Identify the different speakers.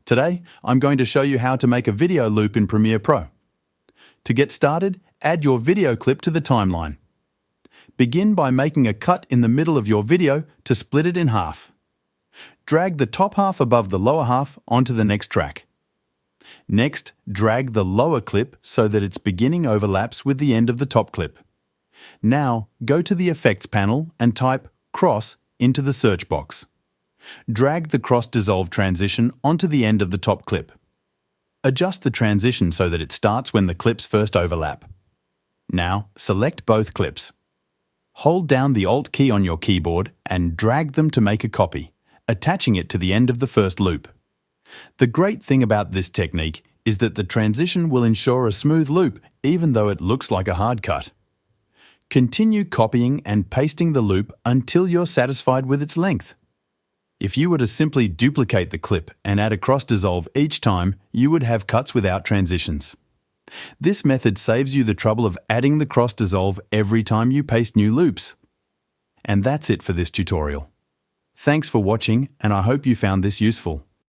Speaker 1: Today, I'm going to show you how to make a video loop in Premiere Pro. To get started, add your video clip to the timeline. Begin by making a cut in the middle of your video to split it in half. Drag the top half above the lower half onto the next track. Next, drag the lower clip so that its beginning overlaps with the end of the top clip. Now, go to the Effects panel and type Cross into the search box. Drag the cross dissolve transition onto the end of the top clip. Adjust the transition so that it starts when the clips first overlap. Now, select both clips. Hold down the Alt key on your keyboard and drag them to make a copy, attaching it to the end of the first loop. The great thing about this technique is that the transition will ensure a smooth loop even though it looks like a hard cut. Continue copying and pasting the loop until you're satisfied with its length. If you were to simply duplicate the clip and add a cross dissolve each time, you would have cuts without transitions. This method saves you the trouble of adding the cross dissolve every time you paste new loops. And that's it for this tutorial. Thanks for watching, and I hope you found this useful.